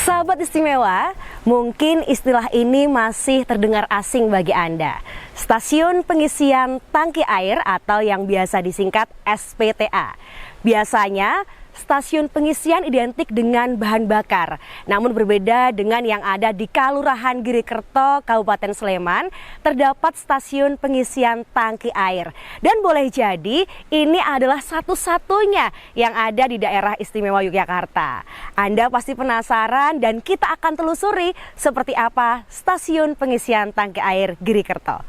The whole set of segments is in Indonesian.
Sahabat istimewa, mungkin istilah ini masih terdengar asing bagi Anda. Stasiun pengisian tangki air atau yang biasa disingkat SPTA. Biasanya, stasiun pengisian identik dengan bahan bakar. Namun berbeda dengan yang ada di Kelurahan Girikerto, Kabupaten Sleman, terdapat stasiun pengisian tangki air. Dan boleh jadi ini adalah satu-satunya yang ada di daerah istimewa Yogyakarta. Anda pasti penasaran dan kita akan telusuri seperti apa stasiun pengisian tangki air Girikerto.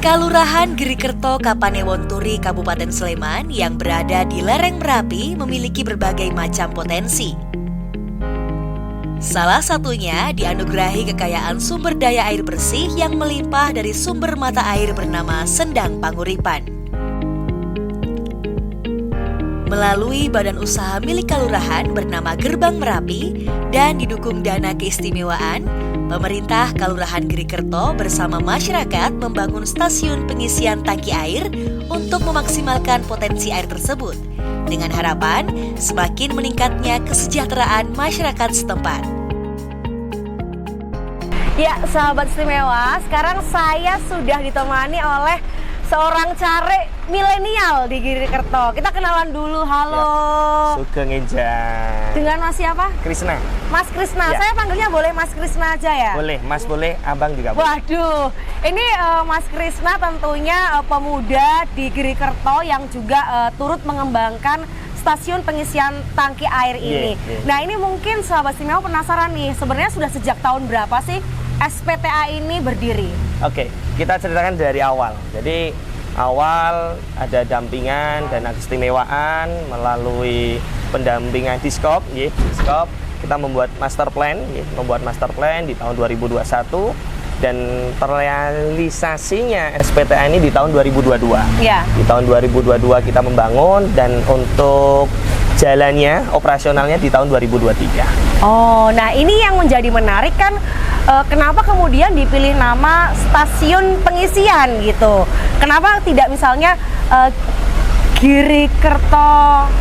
Kelurahan Girikerto, Kapanewon Turi, Kabupaten Sleman yang berada di lereng Merapi memiliki berbagai macam potensi. Salah satunya dianugerahi kekayaan sumber daya air bersih yang melimpah dari sumber mata air bernama Sendang Panguripan. Melalui badan usaha milik kelurahan bernama Gerbang Merapi dan didukung dana keistimewaan, pemerintah Kelurahan Girikerto bersama masyarakat membangun stasiun pengisian tangki air untuk memaksimalkan potensi air tersebut dengan harapan semakin meningkatnya kesejahteraan masyarakat setempat. Ya, sahabat istimewa, sekarang saya sudah ditemani oleh seorang care milenial di Girikerto. Kita kenalan dulu, halo. Ya, Sugeng Enjang. Dengan Mas siapa? Krisna. Mas Krisna, Ya. saya panggilnya boleh Mas Krisna aja ya? Boleh, Mas boleh, Abang juga boleh. Waduh, ini Mas Krisna tentunya pemuda di Girikerto yang juga turut mengembangkan stasiun pengisian tangki air ini. Nah, ini mungkin sahabat istimewa penasaran nih, sebenarnya sudah sejak tahun berapa sih SPTA ini berdiri? Oke, kita ceritakan dari awal. Jadi awal ada dampingan dan keistimewaan melalui pendampingan Diskop, Diskop. Kita membuat master plan, di tahun 2021 dan terrealisasinya SPTA ini di tahun 2022. Ya. Di tahun 2022 kita membangun dan untuk jalannya, operasionalnya di tahun 2023. Oh, nah ini yang menjadi menarik kan, kenapa kemudian dipilih nama stasiun pengisian gitu? Kenapa tidak misalnya Girikerto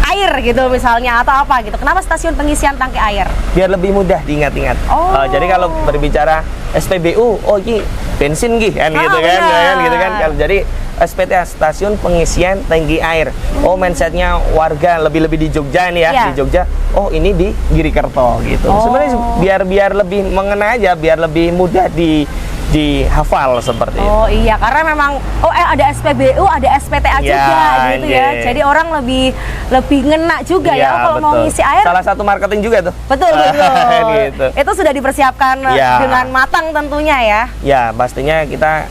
air gitu misalnya atau apa gitu? Kenapa stasiun pengisian tangki air? Biar lebih mudah diingat-ingat. Oh. Jadi kalau berbicara SPBU, oh ini bensin kan gitu kan, gitu kan. Kalau jadi SPTA, stasiun pengisian tangki air. Oh, mindsetnya warga lebih-lebih di Jogja nih ya, Ya. di Jogja. Oh, ini di Girikerto gitu. Oh. Sebenarnya biar lebih mengena aja, biar lebih mudah dihafal seperti itu. Oh iya, karena memang ada SPBU, ada SPTA juga gitu ya. Jadi orang lebih ngena juga ya kalau mau ngisi air. Salah satu marketing juga tuh. Betul. Gitu. Itu sudah dipersiapkan dengan matang tentunya ya. Ya, pastinya kita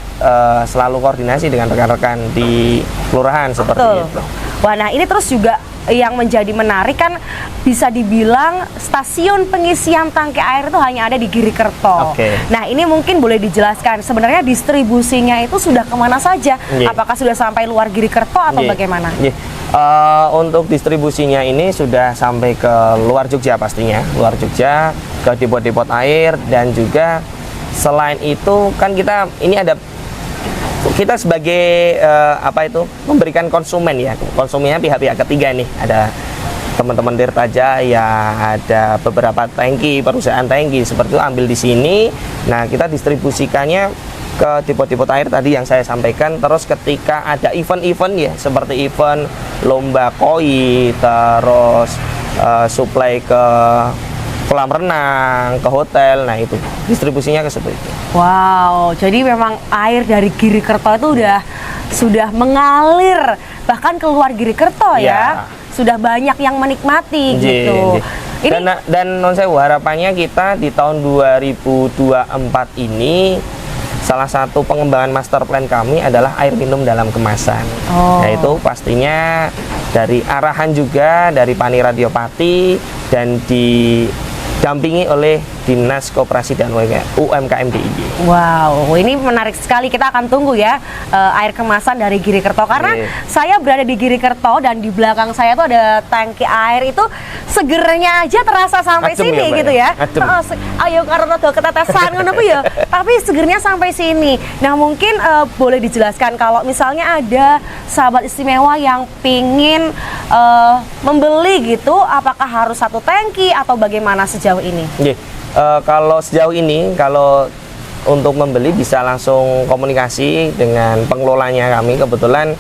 selalu koordinasi dengan rekan-rekan di kelurahan seperti itu. Wah, nah ini terus juga yang menjadi menarik kan bisa dibilang stasiun pengisian tangki air itu hanya ada di Girikerto. Nah, ini mungkin boleh dijelaskan sebenarnya distribusinya itu sudah kemana saja? Apakah sudah sampai luar Girikerto atau bagaimana? Untuk distribusinya ini sudah sampai ke luar Jogja pastinya, luar Jogja, ke depot-depot air dan juga selain itu kan kita sebagai memberikan konsumen ya, konsumennya pihak-pihak ketiga nih, ada teman-teman Tirta Jaya, ada beberapa tangki, perusahaan tangki seperti itu ambil di sini. Nah, kita distribusikannya ke depot-depot air tadi yang saya sampaikan. Terus ketika ada event-event ya, seperti event lomba koi, terus suplai ke kolam renang, ke hotel, nah itu distribusinya ke seperti itu. Wow, jadi memang air dari Girikerto itu sudah mengalir bahkan keluar Girikerto ya. Sudah banyak yang menikmati gitu. Dan non sewu, harapannya kita di tahun 2024 ini salah satu pengembangan master plan kami adalah air minum dalam kemasan. Yaitu pastinya dari arahan juga dari Pani Radiopati dan didampingi oleh Dinas Koperasi dan UMKM DIY. Wow, ini menarik sekali. Kita akan tunggu ya air kemasan dari Girikerto karena saya berada di Girikerto dan di belakang saya tuh ada tangki air itu segernya aja terasa sampai Adem sini ya, Mbak, gitu ya. Adem. Ayo karena rada ketetesan ngono ku ya. Tapi segernya sampai sini. Nah, mungkin boleh dijelaskan kalau misalnya ada sahabat istimewa yang pingin membeli gitu, apakah harus satu tangki atau bagaimana sejauh ini? Kalau sejauh ini, kalau untuk membeli bisa langsung komunikasi dengan pengelolanya kami. Kebetulan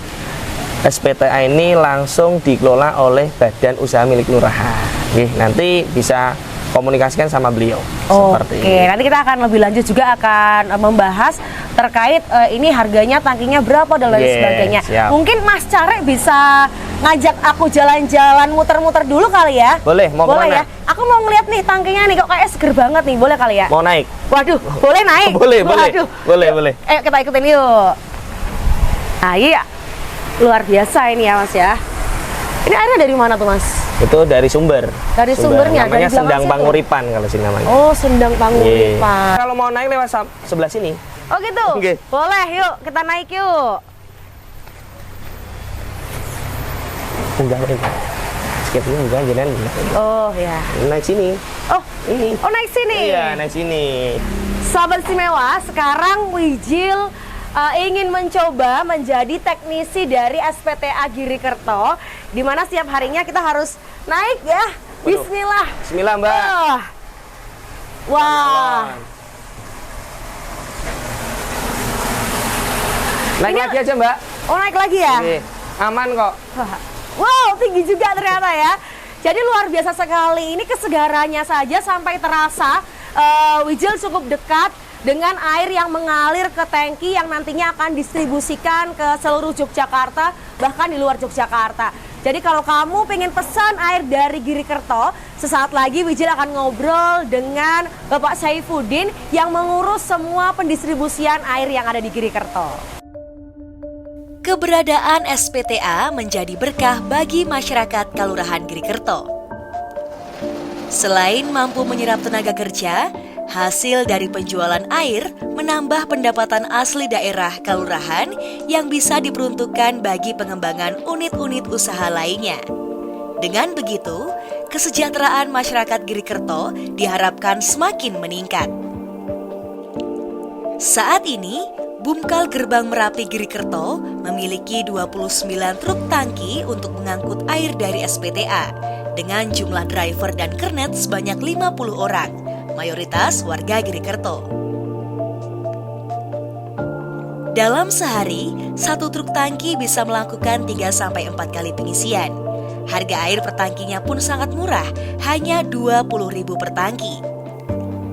SPTA ini langsung dikelola oleh Badan Usaha Milik Lurahan. Nanti bisa komunikasikan sama beliau. Oke, nanti kita akan lebih lanjut juga akan membahas terkait ini harganya, tangkinya berapa dan lain sebagainya. Siap. Mungkin Mas Carek bisa ngajak aku jalan-jalan muter-muter dulu kali ya? Boleh, mau boleh kemana? Ya? Aku mau ngeliat nih tangkinya nih kok kayak seger banget nih, boleh kali ya? Mau naik? Waduh, boleh naik? Boleh, Waduh. boleh. Ayo kita ikutin yuk. Nah iya, luar biasa ini ya Mas ya. Ini airnya dari mana tuh Mas? Itu dari sumber. Dari sumbernya, namanya dari belakang Sendang situ? Panguripan kalau sini namanya. Oh, Sendang Panguripan. Kalau mau naik lewat sebelah sini. Oh gitu? Oke. Boleh, yuk kita naik yuk. Enggak. Skipnya enggak, jangan. Oh ya. Naik sini. Oh, Ini. oh naik sini. Iya, naik sini. Sahabat istimewa, sekarang Wijil ingin mencoba menjadi teknisi dari SPTA Girikerto, di mana setiap harinya kita harus naik ya. Bismillah. Bismillah, Mbak. Wah. Naik Ini- lagi aja, Mbak. Oh naik lagi ya? Oke. Aman kok. Wow, tinggi juga ternyata ya. Jadi luar biasa sekali. Ini kesegarannya saja sampai terasa. Wijil cukup dekat dengan air yang mengalir ke tangki yang nantinya akan distribusikan ke seluruh Yogyakarta, bahkan di luar Yogyakarta. Jadi kalau kamu pengen pesan air dari Girikerto, sesaat lagi Wijil akan ngobrol dengan Bapak Saifuddin yang mengurus semua pendistribusian air yang ada di Girikerto. Keberadaan SPTA menjadi berkah bagi masyarakat Kalurahan Girikerto. Selain mampu menyerap tenaga kerja, hasil dari penjualan air menambah pendapatan asli daerah Kalurahan yang bisa diperuntukkan bagi pengembangan unit-unit usaha lainnya. Dengan begitu, kesejahteraan masyarakat Girikerto diharapkan semakin meningkat. Saat ini, Bumkal Gerbang Merapi Girikerto memiliki 29 truk tangki untuk mengangkut air dari SPTA dengan jumlah driver dan kernet sebanyak 50 orang, mayoritas warga Girikerto. Dalam sehari, satu truk tangki bisa melakukan 3-4 kali pengisian. Harga air per tangkinya pun sangat murah, hanya Rp20.000 per tangki.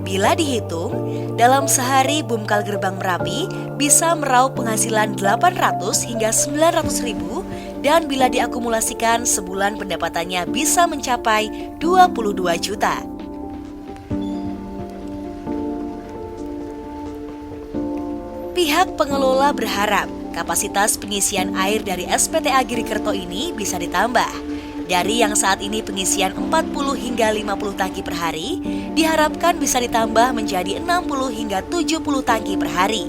Bila dihitung, dalam sehari Bumkal Gerbang Merapi bisa meraup penghasilan 800 hingga 900 ribu, dan bila diakumulasikan sebulan pendapatannya bisa mencapai 22 juta. Pihak pengelola berharap kapasitas pengisian air dari SPTA Girikerto ini bisa ditambah. Dari yang saat ini pengisian 40 hingga 50 tangki per hari, diharapkan bisa ditambah menjadi 60 hingga 70 tangki per hari.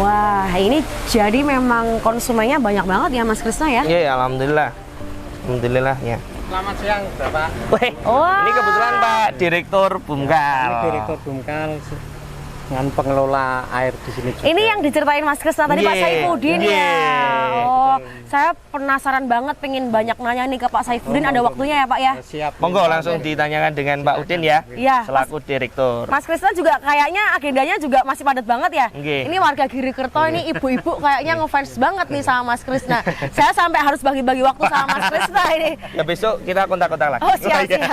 Wah, ini jadi memang konsumennya banyak banget ya Mas Krisna ya? Iya, alhamdulillah. Alhamdulillah ya. Selamat siang, Bapak. Weh, Wah. ini kebetulan Pak Direktur Bumkal. Ini Direktur Bumkal dengan pengelola air di sini juga. Ini yang diceritain Mas Krisna tadi Pak Yeah, Saifuddin yeah, ya. Oh, saya penasaran banget pengen banyak nanya nih ke Pak Saifuddin. Ada waktunya ya Pak ya? Siap. Monggo langsung ditanyakan dengan Pak Udin ya, Iya. selaku Direktur. Mas Krisna juga kayaknya agendanya juga masih padat banget ya. Nggih. Ini warga Girikerto ini ibu-ibu kayaknya ngefans banget nih sama Mas Krisna. Saya sampai harus bagi-bagi waktu sama Mas Krisna ini. Ya besok kita kontak-kontak lagi. Oh siap siap.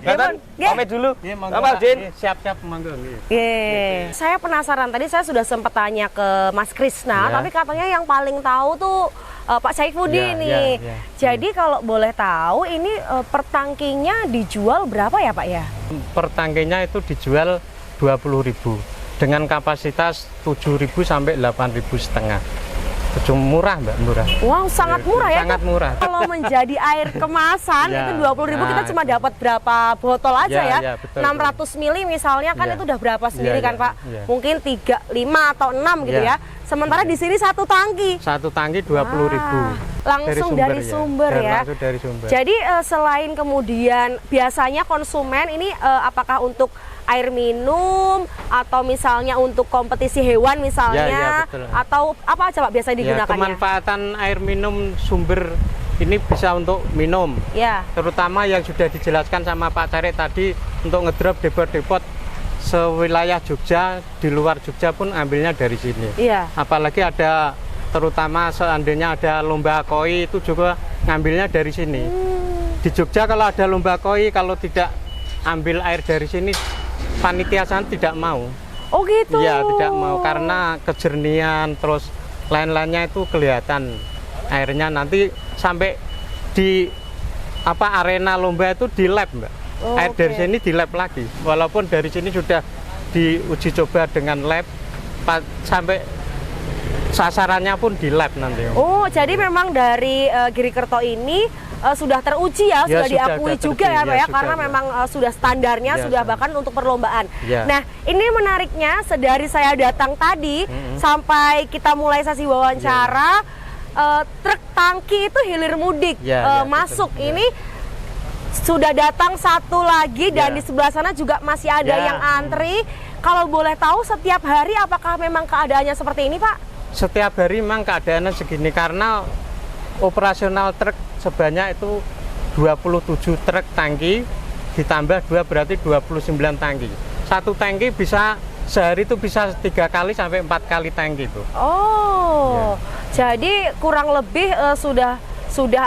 Kan Nggih. pamit dulu. Iya, monggo, Pak Pak. Udin. Iya, siap-siap monggo. Iya. Yeay. Saya penasaran, tadi saya sudah sempat tanya ke Mas Krisna, Ya. tapi katanya yang paling tahu tuh Pak Saifuddin Ya, nih. ya, ya. Jadi kalau boleh tahu ini per tangkinya dijual berapa ya Pak ya? Per tangkinya itu dijual 20.000. dengan kapasitas 7.000 sampai 8.500. Murah Mbak, murah. Wow, sangat murah ya. Sangat murah. Kalau menjadi air kemasan Ya. itu 20.000 kita Nah, cuma dapat berapa botol aja Ya, ya. ya, betul, 600 mili misalnya kan Ya. itu udah berapa sendiri Ya, kan ya, Pak? ya. Mungkin 3, 5 atau 6 gitu ya. Ya. Sementara di sini satu tangki. Satu tangki 20.000. Langsung dari sumber ya. Langsung dari sumber. Jadi selain kemudian biasanya konsumen ini apakah untuk air minum atau misalnya untuk kompetisi hewan misalnya Ya, ya, betul. atau apa aja Pak biasa Ya, digunakannya? kemanfaatan air minum sumber ini bisa untuk minum. Ya. Terutama yang sudah dijelaskan sama Pak Carik tadi untuk ngedrop depot-depot sewilayah Jogja, di luar Jogja pun ambilnya dari sini. Iya. Apalagi ada terutama seandainya ada lomba koi itu juga ngambilnya dari sini. Di Jogja kalau ada lomba koi kalau tidak ambil air dari sini panitia sana tidak mau. Oh gitu. Iya, tidak mau karena kejernihan terus lain-lainnya itu kelihatan airnya nanti sampai di arena lomba itu di lab, Mbak. Oh, air dari oke. sini di lab lagi. Walaupun dari sini sudah diuji coba dengan lab sampai sasarannya pun di lab nanti. Oh, jadi memang dari Girikerto ini sudah teruji ya, Ya, sudah diakui sudah juga ya teruji, Pak ya, ya, karena sudah. memang sudah standarnya, Ya, sudah sudah. bahkan untuk perlombaan. Ya. Nah, ini menariknya dari saya datang tadi sampai kita mulai sesi wawancara, truk tangki itu hilir mudik Ya, ya, masuk. betul. Ini sudah datang satu lagi dan Ya. di sebelah sana juga masih ada Ya. yang antri. Kalau boleh tahu setiap hari apakah memang keadaannya seperti ini Pak? Setiap hari memang keadaannya segini karena operasional truk sebanyak itu 27 truk tangki ditambah 2 berarti 29 tangki. Satu tangki bisa sehari itu bisa 3 kali sampai 4 kali tangki itu. Oh, jadi kurang lebih sudah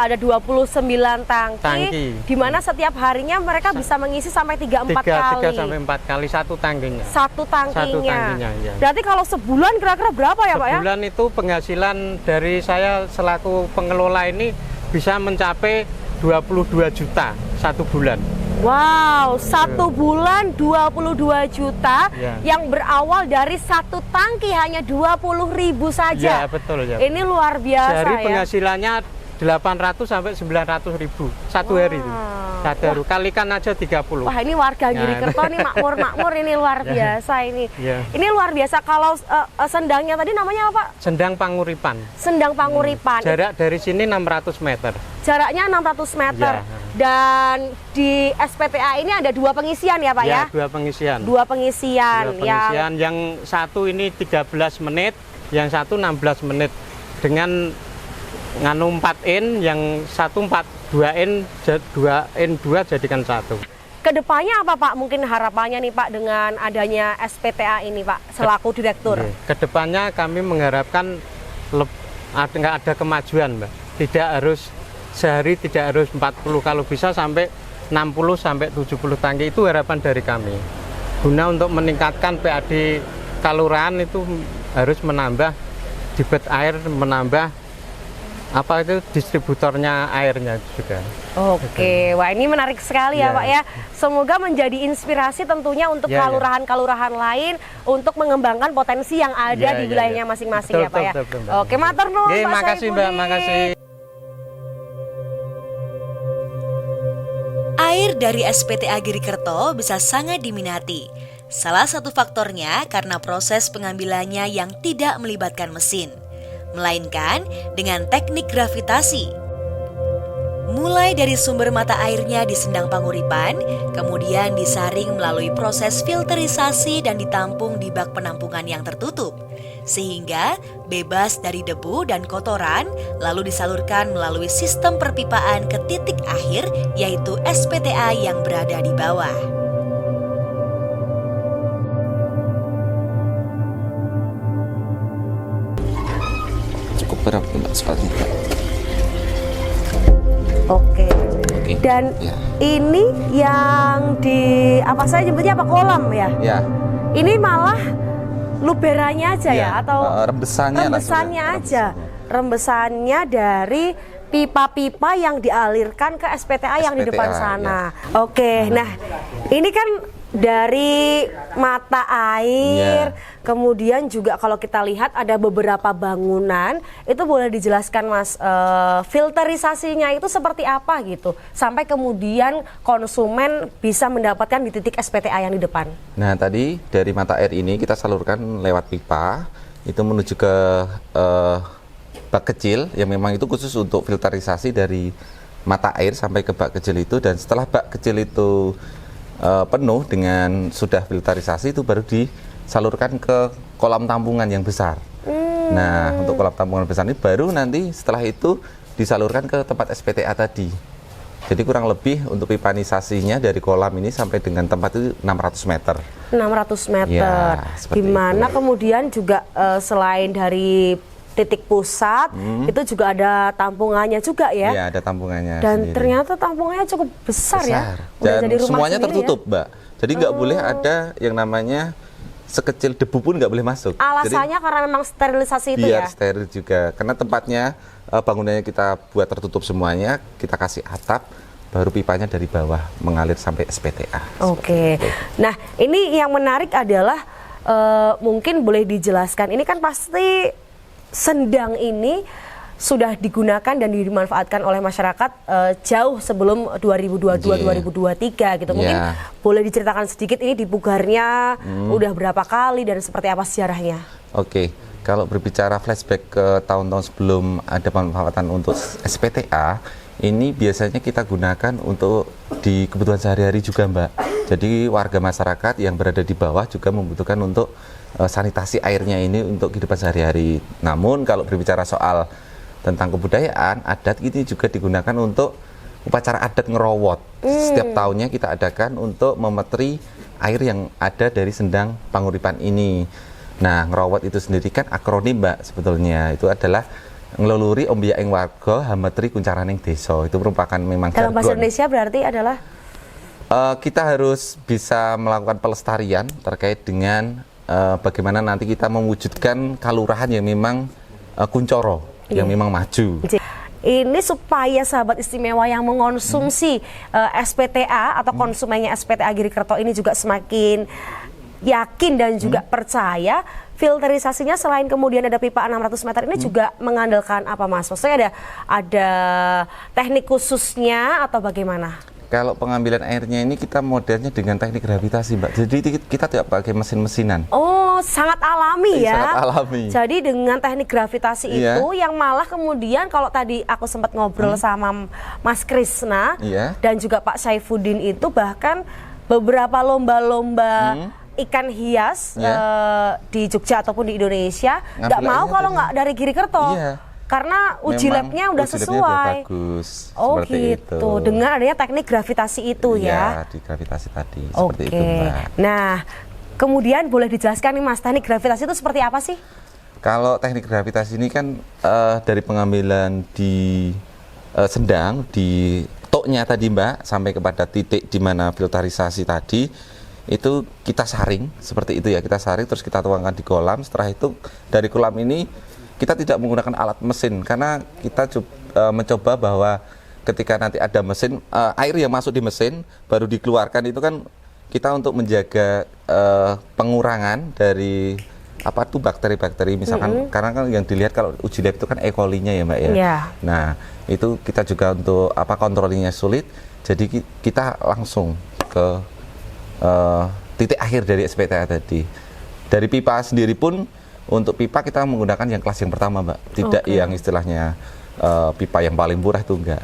ada 29 tangki, di mana setiap harinya mereka bisa mengisi sampai 3-4 kali. 3 sampai 4 kali satu tangkinya. Satu tangkinya. Satu tangkinya, ya. Berarti kalau sebulan kira-kira berapa ya Pak ya? Sebulan itu penghasilan dari saya selaku pengelola ini bisa mencapai 22 juta satu bulan. Wow, satu bulan 22 juta Ya. yang berawal dari satu tangki hanya 20.000 saja. Ya, betul ya. Ini luar biasa Sehari ya. penghasilannya 800 sampai 900 ribu satu hari itu. Satu hari. Kalikan aja 30. Wah, ini warga Ya. Girikerto nih makmur-makmur ini luar biasa ini. Ya. Ini luar biasa. Kalau sendangnya tadi namanya apa? Sendang Panguripan. Sendang Panguripan. Jarak dari sini 600 meter. Jaraknya 600 meter. Ya. Dan di SPTA ini ada 2 pengisian ya Pak ya? Ya, 2 pengisian. 2 pengisian. Dua pengisian. Yang satu ini 13 menit, yang satu 16 menit. Dengan nganu 4 in, yang satu 2 in 2 jadikan satu. Kedepannya apa Pak? Mungkin harapannya nih Pak dengan adanya SPTA ini Pak selaku direktur. Kedepannya kami mengharapkan nggak ada kemajuan, Mbak. Tidak harus sehari, tidak harus 40, kalau bisa sampai 60 sampai 70 tangki, itu harapan dari kami. Guna untuk meningkatkan PAD kelurahan itu harus menambah debit air, menambah distributornya airnya juga. Oke, wah ini menarik sekali ya Ya. Pak ya. Semoga menjadi inspirasi tentunya untuk Ya, ya. kelurahan-kelurahan lain untuk mengembangkan potensi yang ada Ya, di ya, wilayahnya ya. masing-masing Betul, ya Pak ya. betul, betul, Mbak. Oke, matur nuwun Oke, Pak makasih Mbak, Saipudin. makasih. Air dari SPTA Girikerto bisa sangat diminati. Salah satu faktornya karena proses pengambilannya yang tidak melibatkan mesin, melainkan dengan teknik gravitasi. Mulai dari sumber mata airnya di Sendang Panguripan, kemudian disaring melalui proses filterisasi dan ditampung di bak penampungan yang tertutup, sehingga bebas dari debu dan kotoran, lalu disalurkan melalui sistem perpipaan ke titik akhir, yaitu SPTA yang berada di bawah. Cukup berat Mbak sepatunya. Oke. Oke. Dan Ya. ini yang di apa saya nyebutnya apa kolam ya? Ya. Ini malah luberannya aja ya, atau rembesannya lah rembesannya sudah. aja. Rembesannya dari pipa-pipa yang dialirkan ke SPTA yang di SPTA, depan sana. ya. Oke, nah ini kan dari mata air, kemudian juga kalau kita lihat ada beberapa bangunan, itu boleh dijelaskan Mas, filterisasinya itu seperti apa gitu, sampai kemudian konsumen bisa mendapatkan di titik SPTA yang di depan. Nah, tadi dari mata air ini kita salurkan lewat pipa, itu menuju ke bak kecil, yang memang itu khusus untuk filterisasi dari mata air sampai ke bak kecil itu, dan setelah bak kecil itu penuh dengan sudah filterisasi, itu baru disalurkan ke kolam tampungan yang besar. Nah, untuk kolam tampungan besar ini baru nanti setelah itu disalurkan ke tempat SPTA tadi. Jadi kurang lebih untuk pipanisasinya dari kolam ini sampai dengan tempat itu 600 meter. 600 meter. Ya, Gimana kemudian juga selain dari titik pusat, itu juga ada tampungannya juga ya? Iya, ada tampungannya. Dan sendiri. ternyata tampungannya cukup besar ya? Dan jadi rumah semuanya sendiri tertutup, ya? Mbak. Jadi nggak boleh ada yang namanya sekecil debu pun nggak boleh masuk. Alasannya Jadi, karena memang sterilisasi itu biar ya? steril juga. Karena tempatnya, bangunannya kita buat tertutup semuanya, kita kasih atap, baru pipanya dari bawah mengalir sampai SPTA. Oke. Nah, ini yang menarik adalah mungkin boleh dijelaskan. Ini kan pasti sendang ini sudah digunakan dan dimanfaatkan oleh masyarakat jauh sebelum 2022-2023 gitu. Mungkin boleh diceritakan sedikit ini dipugarnya udah berapa kali dan seperti apa sejarahnya? Oke. Kalau berbicara flashback ke tahun-tahun sebelum ada pemanfaatan untuk SPTA, ini biasanya kita gunakan untuk di kebutuhan sehari-hari juga, Mbak. Jadi warga masyarakat yang berada di bawah juga membutuhkan untuk sanitasi airnya ini untuk kehidupan sehari-hari. Namun kalau berbicara soal tentang kebudayaan, adat ini juga digunakan untuk upacara adat ngerowot. Setiap tahunnya kita adakan untuk memetri air yang ada dari sendang panguripan ini. Nah, ngerowot itu sendiri kan akronim, Mbak, sebetulnya. Itu adalah ngeluluri ombya ing warga hametri kuncaraning desa. Itu merupakan memang dalam bahasa jargon. Indonesia berarti adalah Kita harus bisa melakukan pelestarian terkait dengan bagaimana nanti kita mewujudkan kalurahan yang memang kuncoro, yang memang maju. ini supaya sahabat istimewa yang mengonsumsi SPTA atau konsumennya SPTA Girikerto ini juga semakin yakin dan juga percaya. Filterisasinya selain kemudian ada pipa 600 meter ini juga mengandalkan apa, Mas? Maksudnya ada teknik khususnya atau bagaimana? Kalau pengambilan airnya ini kita modelnya dengan teknik gravitasi, Mbak. Jadi kita tidak pakai mesin-mesinan. Oh, sangat alami ya. Sangat alami. Jadi dengan teknik gravitasi itu yang malah kemudian kalau tadi aku sempat ngobrol sama Mas Krisna dan juga Pak Saifuddin itu bahkan beberapa lomba-lomba ikan hias di Jogja ataupun di Indonesia nggak mau kalau nggak dari Girikerto. Karena uji labnya udah sesuai. Bagus. Oh gitu. Itu. Dengan adanya teknik gravitasi itu ya. Di gravitasi tadi. Seperti itu, Mbak. Nah, kemudian boleh dijelaskan nih Mas, teknik gravitasi itu seperti apa sih? Kalau teknik gravitasi ini kan dari pengambilan di sendang, di toknya tadi, Mbak, sampai kepada titik di mana filterisasi tadi, itu kita saring, seperti itu ya. Kita saring terus kita tuangkan di kolam. Setelah itu dari kolam ini kita tidak menggunakan alat mesin karena kita mencoba bahwa ketika nanti ada mesin, air yang masuk di mesin baru dikeluarkan itu kan kita untuk menjaga pengurangan dari apa tuh bakteri-bakteri misalkan karena kan yang dilihat kalau uji lab itu kan E. coli-nya ya, Mbak ya. Nah, itu kita juga untuk kontrolnya sulit. Jadi kita langsung ke titik akhir dari SPTA tadi. Dari pipa sendiri pun untuk pipa kita menggunakan yang kelas yang pertama, Mbak. Tidak yang istilahnya pipa yang paling murah itu enggak.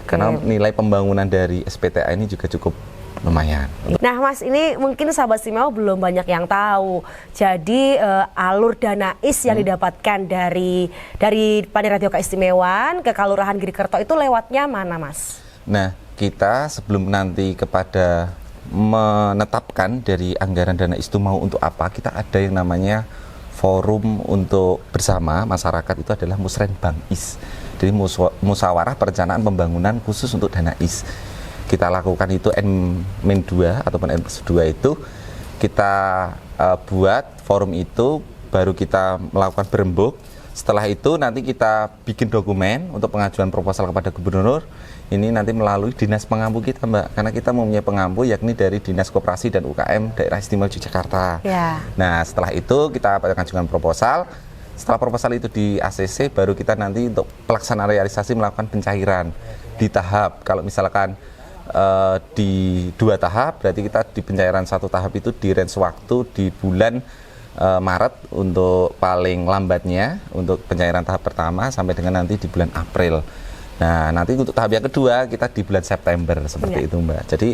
Karena nilai pembangunan dari SPTA ini juga cukup lumayan. Nah, Mas, ini mungkin sahabat istimewa belum banyak yang tahu. Jadi alur dana IS yang didapatkan dari Panitia Radio Keistimewaan ke Kalurahan Girikerto itu lewatnya mana, Mas? Nah, kita sebelum nanti kepada menetapkan dari anggaran dana IS itu mau untuk apa, kita ada yang namanya forum untuk bersama masyarakat, itu adalah Musrenbang IS. Jadi musyawarah perencanaan pembangunan khusus untuk dana IS. Kita lakukan itu N-2 ataupun N+2 itu kita buat forum itu, baru kita melakukan berembuk Setelah itu nanti kita bikin dokumen untuk pengajuan proposal kepada gubernur. Ini nanti melalui dinas pengampu kita, Mbak, karena kita mempunyai pengampu yakni dari Dinas Koperasi dan UKM Daerah Istimewa Yogyakarta. Ya. Nah, setelah itu kita mengajukan proposal. Setelah proposal itu di ACC, baru kita nanti untuk pelaksanaan realisasi melakukan pencairan di tahap. Kalau misalkan di 2 tahap, berarti kita di pencairan 1 tahap itu di range waktu di bulan Maret untuk paling lambatnya untuk pencairan tahap pertama sampai dengan nanti di bulan April. Nah, nanti untuk tahap yang kedua kita di bulan September seperti itu, Mbak. Jadi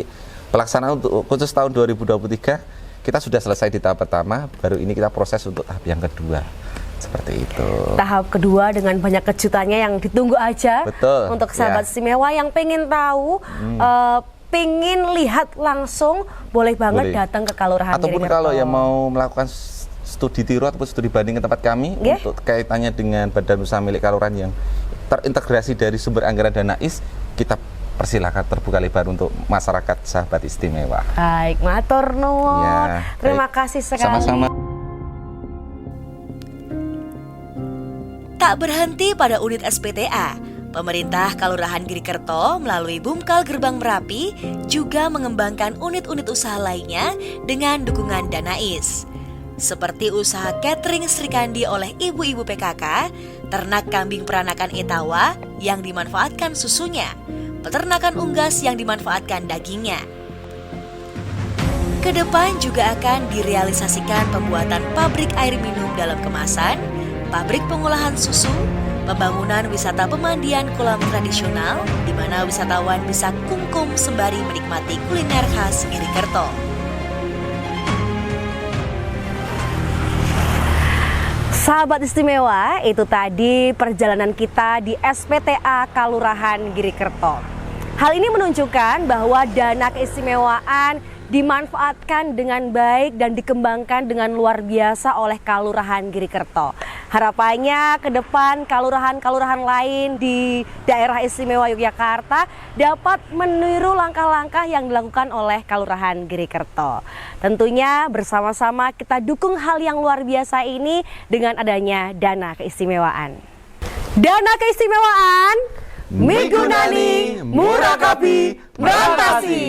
pelaksanaan untuk khusus tahun 2023 kita sudah selesai di tahap pertama, baru ini kita proses untuk tahap yang kedua. Seperti itu. Tahap kedua dengan banyak kejutannya yang ditunggu aja. Betul, untuk sahabat ya. istimewa yang pengen tahu, pengen lihat langsung, boleh banget Boleh. datang ke Kelurahan Ataupun Girikerto. kalau yang mau melakukan studi tiru ataupun studi banding ke tempat kami untuk kaitannya dengan badan usaha milik kelurahan yang terintegrasi dari sumber anggaran dana IS, kita persilakan terbuka lebar untuk masyarakat sahabat istimewa. Baik, matur nuwun. Ya, Terima baik. kasih sekali. Sama-sama. Tak berhenti pada unit SPTA, pemerintah Kelurahan Girikerto melalui Bumkal Gerbang Merapi juga mengembangkan unit-unit usaha lainnya dengan dukungan dana IS. Seperti usaha catering Srikandi oleh ibu-ibu PKK, ternak kambing peranakan Etawa yang dimanfaatkan susunya, peternakan unggas yang dimanfaatkan dagingnya. Kedepan juga akan direalisasikan pembuatan pabrik air minum dalam kemasan, pabrik pengolahan susu, pembangunan wisata pemandian kolam tradisional, di mana wisatawan bisa kungkum sembari menikmati kuliner khas Girikerto. Sahabat istimewa, itu tadi perjalanan kita di SPTA Kelurahan Girikerto. Hal ini menunjukkan bahwa dana keistimewaan dimanfaatkan dengan baik dan dikembangkan dengan luar biasa oleh Kelurahan Girikerto. Harapannya ke depan kelurahan-kelurahan lain di daerah istimewa Yogyakarta dapat meniru langkah-langkah yang dilakukan oleh Kelurahan Girikerto. Tentunya bersama-sama kita dukung hal yang luar biasa ini dengan adanya dana keistimewaan. Dana keistimewaan, migunani, murakapi, merantasi.